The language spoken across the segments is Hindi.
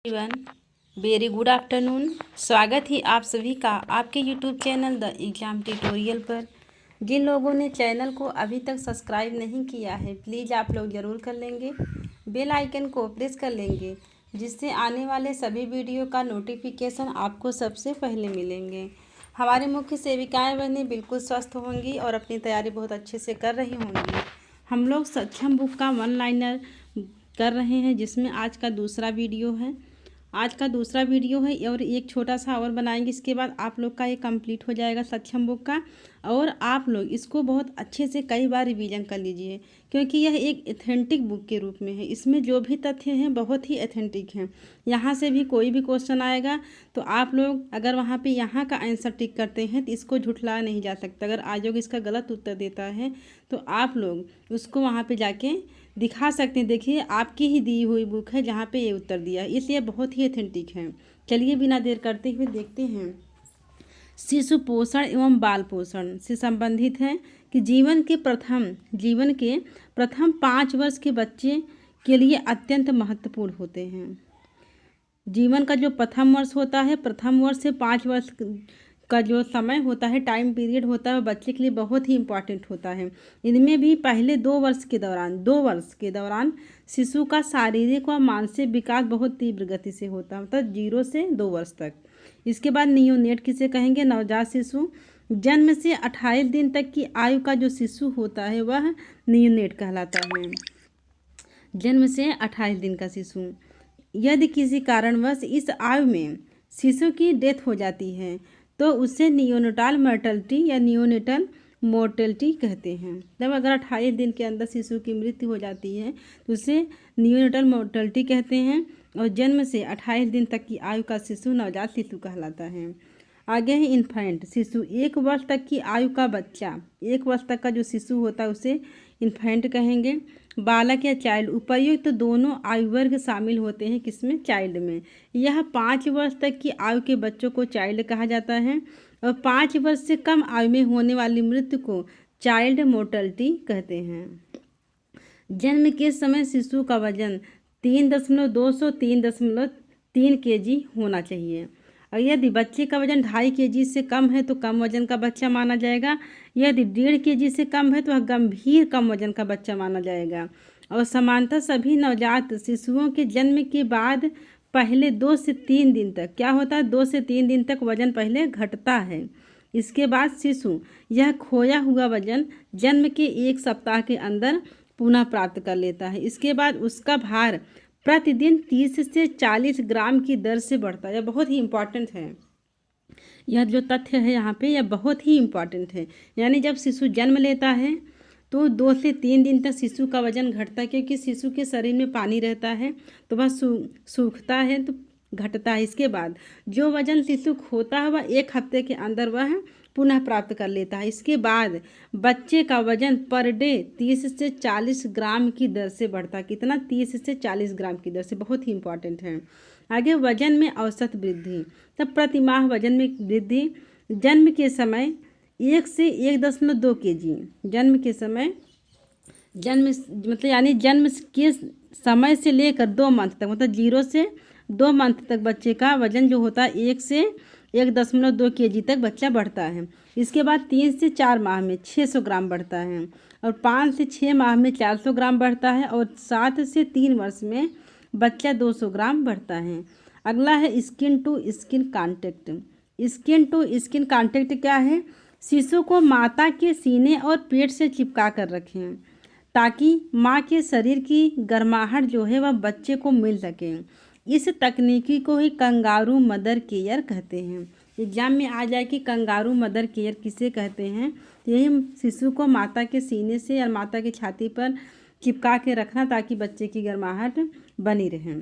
Everyone, very good afternoon. स्वागत है आप सभी का आपके YouTube channel the exam tutorial पर। जिन लोगों ने चैनल को अभी तक सब्सक्राइब नहीं किया है, प्लीज़ आप लोग ज़रूर कर लेंगे। बेल आइकन को प्रेस कर लेंगे, जिससे आने वाले सभी वीडियो का नोटिफिकेशन आपको सबसे पहले मिलेंगे। हमारी मुख्य सेविकाएं बहनें बिल्कुल स्वस्थ होंगी और अपनी तैयारी बहुत अच्छे से कर रही होंगी। हम लोग सक्षम बुक का वन लाइनर कर रहे हैं, जिसमें आज का दूसरा वीडियो है। और एक छोटा सा और बनाएंगे। इसके बाद आप लोग का ये कंप्लीट हो जाएगा सक्षम बुक का। और आप लोग इसको बहुत अच्छे से कई बार रिवीजन कर लीजिए, क्योंकि यह एक एथेंटिक बुक के रूप में है। इसमें जो भी तथ्य हैं बहुत ही एथेंटिक हैं। यहाँ से भी कोई भी क्वेश्चन आएगा तो आप लोग अगर वहाँ पे यहाँ का आंसर टिक करते हैं तो इसको झुठलाया नहीं जा सकता। अगर आयोग इसका गलत उत्तर देता है तो आप लोग उसको वहाँ पे जाके दिखा सकते हैं। देखिए, आपकी ही दी हुई बुक है जहाँ पे ये उत्तर दिया है, इसलिए बहुत ही एथेंटिक है। चलिए बिना देर करते हुए देखते हैं। शिशु पोषण एवं बाल पोषण से संबंधित है कि जीवन के प्रथम 5 वर्ष के बच्चे के लिए अत्यंत महत्वपूर्ण होते हैं। जीवन का जो प्रथम वर्ष होता है, प्रथम वर्ष से 5 वर्ष का जो समय होता है, टाइम पीरियड होता है, बच्चे के लिए बहुत ही इम्पॉर्टेंट होता है। इनमें भी पहले 2 वर्ष के दौरान शिशु का शारीरिक व मानसिक विकास बहुत तीव्र गति से होता है, मतलब 0 से 2 वर्ष तक। इसके बाद नियोनेट किसे कहेंगे? नवजात शिशु। जन्म से 28 दिन तक की आयु का जो शिशु होता है वह नियोनेट कहलाता है। जन्म से 28 दिन का शिशु। यदि किसी कारणवश इस आयु में शिशु की डेथ हो जाती है तो उसे नियोनेटाल मर्टलिटी या नियोनेटल मोर्टेलिटी कहते हैं। जब अगर 28 दिन के अंदर शिशु की मृत्यु हो जाती है तो उसे नियोनेटल मोर्टेलिटी कहते हैं। और जन्म से 28 दिन तक की आयु का शिशु नवजात शिशु कहलाता है। आगे है इन्फेंट शिशु। 1 वर्ष तक की आयु का बच्चा, 1 वर्ष तक का जो शिशु होता है उसे इन्फेंट कहेंगे। बालक या चाइल्ड, उपर्युक्त तो दोनों आयु वर्ग शामिल होते हैं किसमें? चाइल्ड में। यह 5 वर्ष तक की आयु के बच्चों को चाइल्ड कहा जाता है और 5 वर्ष से कम आयु में होने वाली मृत्यु को चाइल्ड मोर्टेलिटी कहते हैं। जन्म के समय शिशु का वजन 3.2 से 3.3 kg होना चाहिए। और यदि बच्चे का वजन 2.5 kg से कम है तो कम वजन का बच्चा माना जाएगा। यदि 1.5 kg से कम है तो वह गंभीर कम वजन का बच्चा माना जाएगा। और समानतः सभी नवजात शिशुओं के जन्म के बाद पहले 2 से 3 दिन तक क्या होता है? 2 से 3 दिन तक वजन पहले घटता है। इसके बाद शिशु यह खोया हुआ वजन जन्म के 1 सप्ताह के अंदर पुनः प्राप्त कर लेता है। इसके बाद उसका भार प्रतिदिन 30 से 40 ग्राम की दर से बढ़ता है। यह बहुत ही इम्पॉर्टेंट है। यह जो तथ्य है यहाँ पे यह बहुत ही इम्पॉर्टेंट है। यानी जब शिशु जन्म लेता है तो 2 से 3 दिन तक शिशु का वजन घटता है, क्योंकि शिशु के शरीर में पानी रहता है तो वह सूखता है तो घटता है। इसके बाद जो वजन शिशु खोता है वह 1 हफ्ते के अंदर वह पुनः प्राप्त कर लेता है। इसके बाद बच्चे का वजन पर डे 30 से 40 ग्राम की दर से बढ़ता है। कितना? 30 से 40 ग्राम की दर से। बहुत ही इम्पॉर्टेंट है। आगे वजन में औसत वृद्धि। तब प्रति माह वजन में वृद्धि जन्म के समय 1 से 1.2 kg। जन्म के समय यानी जन्म के समय से लेकर 2 मंथ तक, मतलब 0 से 2 मंथ तक बच्चे का वजन जो होता है 1 से 1.2 kg तक बच्चा बढ़ता है। इसके बाद 3 से 4 माह में 600 ग्राम बढ़ता है और 5 से 6 माह में 400 ग्राम बढ़ता है और 7 से 3 वर्ष में बच्चा 200 ग्राम बढ़ता है। अगला है skin to skin contact. Skin to skin contact क्या है? शिशु को माता के सीने और पेट से चिपका कर रखें ताकि माँ के शरीर की गर्माहट जो है वह बच्चे को मिल सके। इस तकनीकी को ही कंगारू मदर केयर कहते हैं। एग्जाम में आ जाए कि कंगारू मदर केयर किसे कहते हैं? यही शिशु को माता के सीने से या माता की छाती पर चिपका के रखना ताकि बच्चे की गर्माहट बनी रहे।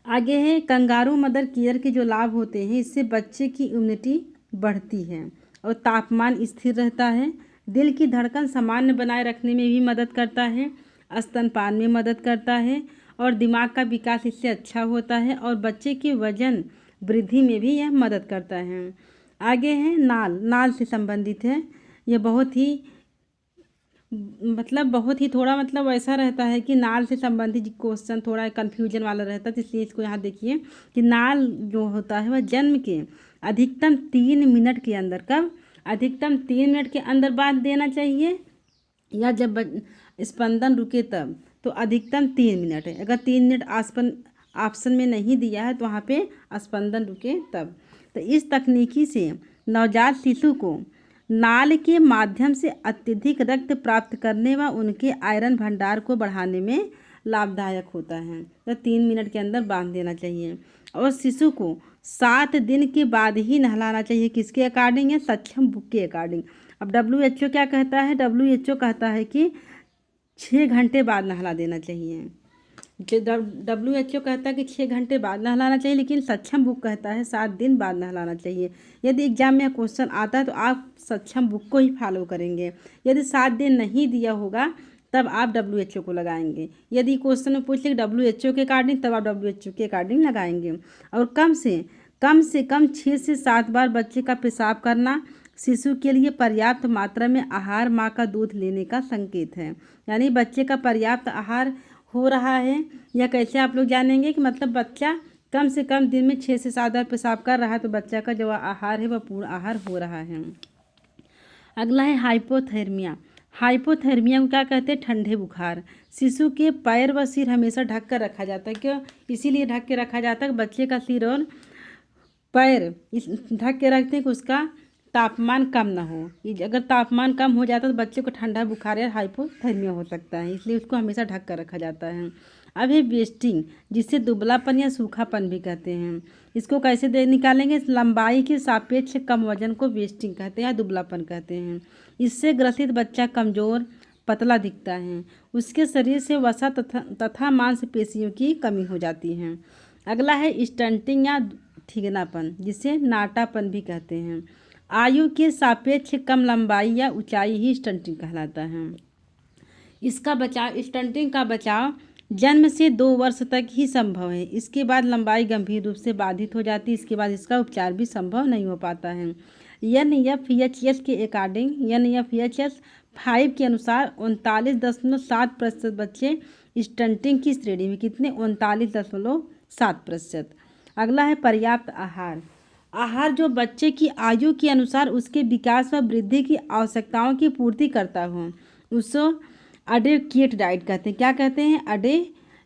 आगे है कंगारू मदर केयर के जो लाभ होते हैं, इससे बच्चे की इम्यूनिटी बढ़ती है और तापमान स्थिर रहता है। दिल की धड़कन सामान्य बनाए रखने में भी मदद करता है, स्तनपान में मदद करता है और दिमाग का विकास इससे अच्छा होता है और बच्चे के वजन वृद्धि में भी यह मदद करता है। आगे है नाल से संबंधित है। यह बहुत ही मतलब बहुत ही थोड़ा मतलब ऐसा रहता है कि नाल से संबंधित क्वेश्चन थोड़ा कन्फ्यूजन वाला रहता है, तो इसलिए इसको यहाँ देखिए कि नाल जो होता है वह जन्म के अधिकतम 3 मिनट के अंदर, कब, अधिकतम 3 मिनट के अंदर बांध देना चाहिए, या जब स्पंदन रुके तब, तो अधिकतम 3 मिनट है। अगर 3 मिनट ऑप्शन में नहीं दिया है तो वहाँ पे स्पंदन रुके तब। तो इस तकनीकी से नवजात शिशु को नाल के माध्यम से अत्यधिक रक्त प्राप्त करने व उनके आयरन भंडार को बढ़ाने में लाभदायक होता है। तो 3 मिनट के अंदर बांध देना चाहिए। और शिशु को 7 दिन के बाद ही नहलाना चाहिए। किसके अकॉर्डिंग है? सक्षम बुक के अकॉर्डिंग। अब WHO क्या कहता है? WHO कहता है कि 6 घंटे बाद नहला देना चाहिए। जो WHO कहता है कि 6 घंटे बाद नहलाना चाहिए, लेकिन सक्षम बुक कहता है 7 दिन बाद नहलाना चाहिए। यदि एग्जाम में क्वेश्चन आता है तो आप सक्षम बुक को ही फॉलो करेंगे। यदि 7 दिन नहीं दिया होगा तब आप WHO को लगाएंगे। यदि क्वेश्चन में पूछ ले WHO के अकॉर्डिंग, तब आप WHO के अकॉर्डिंग लगाएंगे। और कम से कम 6 से 7 बार बच्चे का पेशाब करना शिशु के लिए पर्याप्त मात्रा में आहार, माँ का दूध लेने का संकेत है। यानी बच्चे का पर्याप्त आहार हो रहा है, या कैसे आप लोग जानेंगे कि मतलब बच्चा कम से कम दिन में 6 से 7 बार पेशाब कर रहा है, तो बच्चा का जो आहार है वह पूर्ण आहार हो रहा है। अगला है हाइपोथर्मिया। हाइपोथर्मिया को क्या कहते हैं? ठंडे बुखार। शिशु के पैर व सिर हमेशा ढक कर रखा जाता है। क्यों? इसीलिए ढक के रखा जाता है कि बच्चे का सिर और पैर इस ढक के रखते हैं कि उसका तापमान कम ना हो। अगर तापमान कम हो जाता है तो बच्चे को ठंडा बुखार या हाइपोथर्मिया हो सकता है, इसलिए उसको हमेशा ढक कर रखा जाता है। अब है वेस्टिंग, जिसे दुबलापन या सूखापन भी कहते हैं। इसको कैसे निकालेंगे? लंबाई के सापेक्ष कम वजन को वेस्टिंग कहते हैं या दुबलापन कहते हैं। इससे ग्रसित बच्चा कमज़ोर, पतला दिखता है। उसके शरीर से वसा तथा मांसपेशियों की कमी हो जाती है। अगला है स्टंटिंग या थिगनापन, जिसे नाटापन भी कहते हैं। आयु के सापेक्ष कम लंबाई या ऊंचाई ही स्टंटिंग कहलाता है। इसका बचाव, स्टंटिंग का बचाव जन्म से 2 वर्ष तक ही संभव है। इसके बाद लंबाई गंभीर रूप से बाधित हो जाती है। इसके बाद इसका उपचार भी संभव नहीं हो पाता है। NFHS के अकॉर्डिंग, NFHS 5 के अनुसार 39.7% बच्चे स्टंटिंग की श्रेणी में, कितने? 39.7%। अगला है पर्याप्त आहार। आहार जो बच्चे की आयु के अनुसार उसके विकास व वृद्धि की आवश्यकताओं की पूर्ति करता हो, उसको एडेक्वेट डाइट कहते हैं। क्या कहते हैं?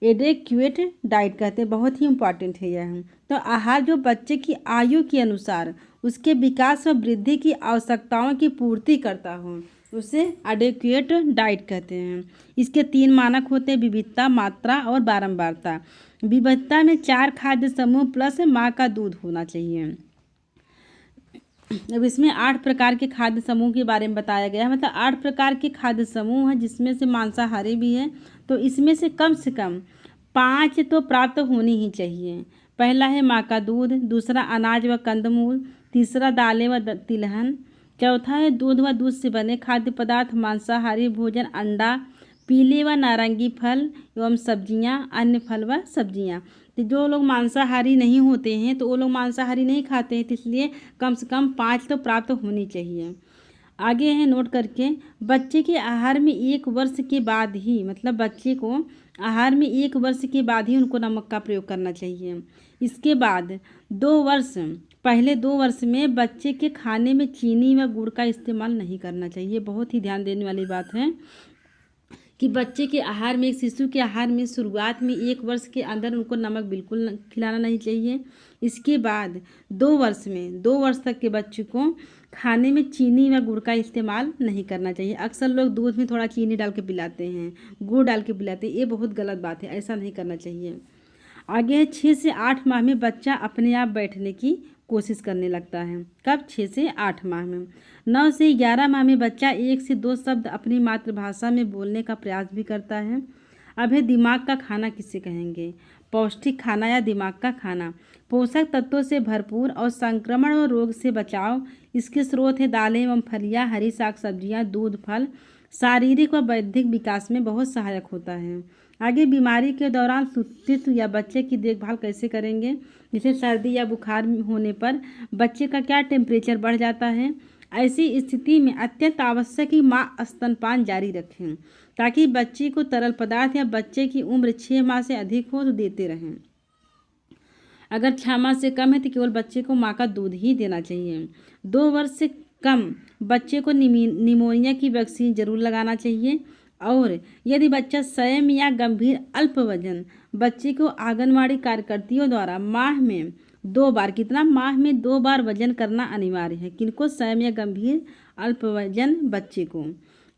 एडेक्वेट डाइट कहते हैं। बहुत ही इंपॉर्टेंट है यह। तो आहार जो बच्चे की आयु के अनुसार उसके विकास व वृद्धि की आवश्यकताओं की पूर्ति करता हो, उसे एडेक्वेट डाइट कहते हैं। इसके 3 मानक होते हैं: विविधता, मात्रा और बारंबारता। विविधता में 4 खाद्य समूह प्लस माँ का दूध होना चाहिए। अब इसमें 8 प्रकार के खाद्य समूह के बारे में बताया गया है। मतलब 8 प्रकार के खाद्य समूह हैं, जिसमें से मांसाहारी भी है। तो इसमें से कम 5 तो प्राप्त होनी ही चाहिए। पहला है माँ का दूध, दूसरा अनाज व कंदमूल, तीसरा दालें व तिलहन, चौथा है दूध व दूध से बने खाद्य पदार्थ, मांसाहारी भोजन, अंडा, पीले व नारंगी फल एवं सब्जियां, अन्य फल व सब्जियां। तो जो लोग मांसाहारी नहीं होते हैं तो वो लोग मांसाहारी नहीं खाते हैं, तो इसलिए कम से कम 5 तो प्राप्त होनी चाहिए। आगे है नोट करके, बच्चे के आहार में 1 वर्ष के बाद ही, मतलब बच्चे को आहार में 1 वर्ष के बाद ही उनको नमक का प्रयोग करना चाहिए। इसके बाद 2 वर्ष, पहले 2 वर्ष में बच्चे के खाने में चीनी व गुड़ का इस्तेमाल नहीं करना चाहिए। बहुत ही ध्यान देने वाली बात है कि बच्चे के आहार में, एक शिशु के आहार में शुरुआत में 1 वर्ष के अंदर उनको नमक बिल्कुल खिलाना नहीं चाहिए। इसके बाद 2 वर्ष में, 2 वर्ष तक के बच्चे को खाने में चीनी व गुड़ का इस्तेमाल नहीं करना चाहिए। अक्सर लोग दूध में थोड़ा चीनी डाल के पिलाते हैं, गुड़ डाल के पिलाते हैं, ये बहुत गलत बात है, ऐसा नहीं करना चाहिए। आगे है 6 से 8 माह में बच्चा अपने आप बैठने की कोशिश करने लगता है। कब? 6 से 8 माह में। 9 से 11 माह में बच्चा 1 से 2 शब्द अपनी मातृभाषा में बोलने का प्रयास भी करता है। अब है दिमाग का खाना किसे कहेंगे? पौष्टिक खाना या दिमाग का खाना। पोषक तत्वों से भरपूर और संक्रमण और रोग से बचाव। इसके स्रोत है दालें एवं फलियां, हरी साग सब्जियां, दूध, फल। शारीरिक व बौद्धिक विकास में बहुत सहायक होता है। आगे बीमारी के दौरान शिशु या बच्चे की देखभाल कैसे करेंगे? जैसे सर्दी या बुखार होने पर बच्चे का क्या टेम्परेचर बढ़ जाता है, ऐसी स्थिति में अत्यंत आवश्यक है माँ स्तनपान जारी रखें ताकि बच्चे को तरल पदार्थ या बच्चे की उम्र 6 माह से अधिक हो तो देते रहें। अगर 6 माह से कम है तो केवल बच्चे को माँ का दूध ही देना चाहिए। 2 वर्ष से कम बच्चे को निमोनिया की वैक्सीन जरूर लगाना चाहिए। और यदि बच्चा संयम या गंभीर अल्प वजन, बच्चे को आंगनवाड़ी कार्यकर्तियों द्वारा माह में 2 बार माह में 2 बार वजन करना अनिवार्य है। किनको? संयम या गंभीर अल्प वजन बच्चे को।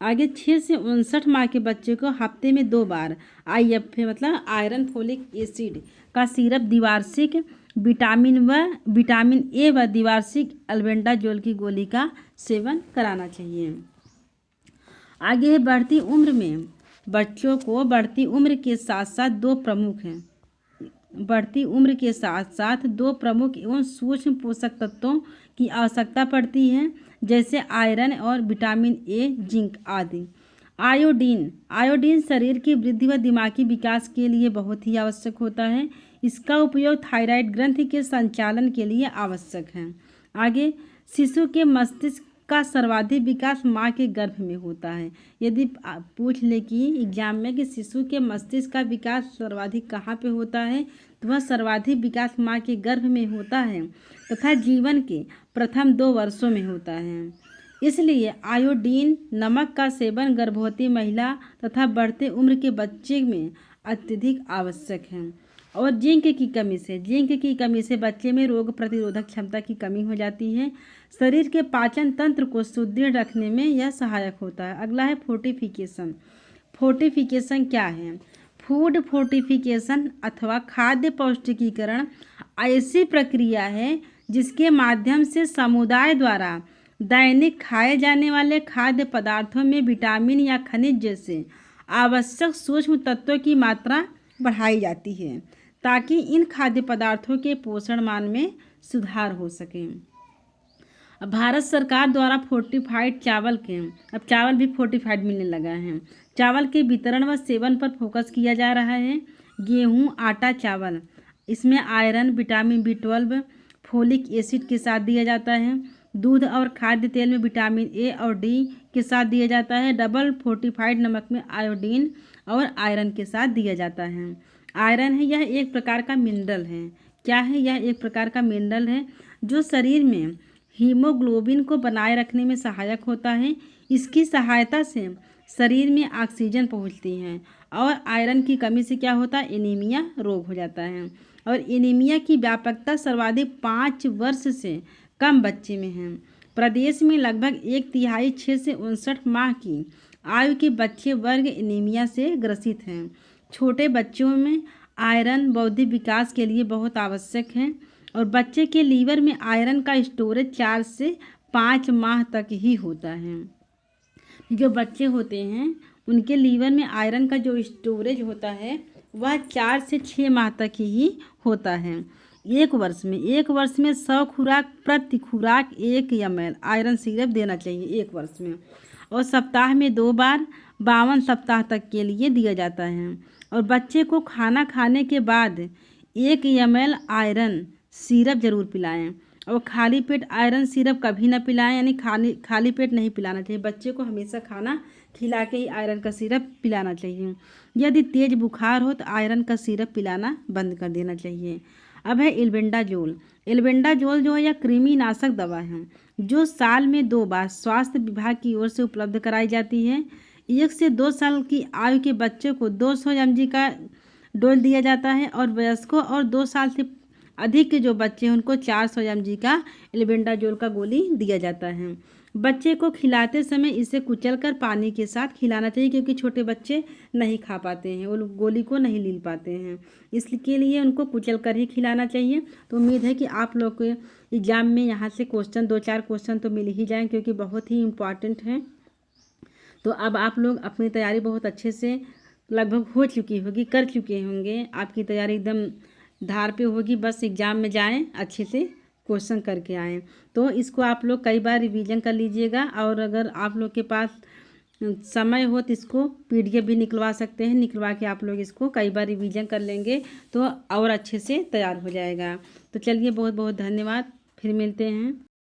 आगे 6 से 59 माह के बच्चे को हफ्ते में 2 बार IFA मतलब आयरन फोलिक एसिड का सिरप, द्विवार्षिक विटामिन ए व द्विवार्षिक अल्बेंडाजोल की गोली का सेवन कराना चाहिए। आगे है बढ़ती उम्र में बच्चों को बढ़ती उम्र के साथ साथ दो प्रमुख एवं सूक्ष्म पोषक तत्वों की आवश्यकता पड़ती है, जैसे आयरन और विटामिन ए, जिंक आदि। आयोडीन शरीर की वृद्धि व दिमागी विकास के लिए बहुत ही आवश्यक होता है। इसका उपयोग थायराइड ग्रंथि के संचालन के लिए आवश्यक है। आगे, शिशु के मस्तिष्क का सर्वाधिक विकास माँ के गर्भ में होता है। यदि पूछ ले कि एग्जाम में कि शिशु के मस्तिष्क का विकास सर्वाधिक कहाँ पे होता है, तो वह सर्वाधिक विकास माँ के गर्भ में होता है तथा जीवन के प्रथम 2 वर्षों में होता है। इसलिए आयोडीन नमक का सेवन गर्भवती महिला तथा बढ़ते उम्र के बच्चे में अत्यधिक आवश्यक है। और जिंक की कमी से बच्चे में रोग प्रतिरोधक क्षमता की कमी हो जाती है। शरीर के पाचन तंत्र को सुदृढ़ रखने में यह सहायक होता है। अगला है फोर्टिफिकेशन क्या है? फूड फोर्टिफिकेशन अथवा खाद्य पौष्टिकीकरण ऐसी प्रक्रिया है जिसके माध्यम से समुदाय द्वारा दैनिक खाए जाने वाले खाद्य पदार्थों में विटामिन या खनिज जैसे आवश्यक सूक्ष्म तत्वों की मात्रा बढ़ाई जाती है ताकि इन खाद्य पदार्थों के पोषण मान में सुधार हो सके। अब भारत सरकार द्वारा फोर्टिफाइड चावल भी फोर्टिफाइड मिलने लगा है। चावल के वितरण व सेवन पर फोकस किया जा रहा है। गेहूं, आटा, चावल, इसमें iron, vitamin B12, folic acid के साथ दिया जाता है। दूध और खाद्य तेल में विटामिन ए और डी के साथ दिया जाता है। डबल फोर्टिफाइड नमक में आयोडीन और आयरन के साथ दिया जाता है। आयरन है, यह एक प्रकार का मिनरल है। क्या है? यह एक प्रकार का मिनरल है जो शरीर में हीमोग्लोबिन को बनाए रखने में सहायक होता है। इसकी सहायता से शरीर में ऑक्सीजन पहुंचती है। और आयरन की कमी से क्या होता है? एनीमिया रोग हो जाता है। और एनीमिया की व्यापकता सर्वाधिक 5 वर्ष से कम बच्चे में है। प्रदेश में लगभग 1/3 6 से 59 माह की आयु के बच्चे वर्ग एनीमिया से ग्रसित हैं। छोटे बच्चों में आयरन बौद्धिक विकास के लिए बहुत आवश्यक है। और बच्चे के लीवर में आयरन का स्टोरेज 4 से 5 माह तक ही होता है। जो बच्चे होते हैं उनके लीवर में आयरन का जो स्टोरेज होता है वह 4 से 6 माह तक ही होता है। एक वर्ष में 100 खुराक प्रति खुराक 1 ml आयरन सिरप देना चाहिए 1 वर्ष में। और सप्ताह में 2 बार 52 सप्ताह तक के लिए दिया जाता है। और बच्चे को खाना खाने के बाद 1 ml आयरन सिरप जरूर पिलाएं। और खाली पेट आयरन सिरप कभी ना पिलाएं, यानी खाली पेट नहीं पिलाना चाहिए। बच्चे को हमेशा खाना खिला के ही आयरन का सिरप पिलाना चाहिए। यदि तेज बुखार हो तो आयरन का सिरप पिलाना बंद कर देना चाहिए। अब है एल्बेंडाजोल जो है यह कृमिनाशक दवा है जो साल में 2 बार स्वास्थ्य विभाग की ओर से उपलब्ध कराई जाती है। 1 से 2 साल की आयु के बच्चों को 200 mg का डोज दिया जाता है। और वयस्कों और 2 साल से अधिक के जो बच्चे हैं उनको 400 mg का एल्बेंडाजोल का गोली दिया जाता है। बच्चे को खिलाते समय इसे कुचलकर पानी के साथ खिलाना चाहिए, क्योंकि छोटे बच्चे नहीं खा पाते हैं, वो गोली को नहीं लील पाते हैं, इसके लिए उनको कुचलकर ही खिलाना चाहिए। तो उम्मीद है कि आप लोग के एग्ज़ाम में यहाँ से 2-4 क्वेश्चन तो मिल ही जाएँ, क्योंकि बहुत ही इम्पॉर्टेंट हैं। तो अब आप लोग अपनी तैयारी बहुत अच्छे से लगभग हो चुकी होगी, कर चुके होंगे, आपकी तैयारी एकदम धार पे होगी। बस एग्ज़ाम में जाएं, अच्छे से क्वेश्चन करके आएँ। तो इसको आप लोग कई बार रिवीजन कर लीजिएगा। और अगर आप लोग के पास समय हो तो इसको PDF भी निकलवा सकते हैं। निकलवा के आप लोग इसको कई बार रिवीजन कर लेंगे तो और अच्छे से तैयार हो जाएगा। तो चलिए, बहुत बहुत धन्यवाद, फिर मिलते हैं।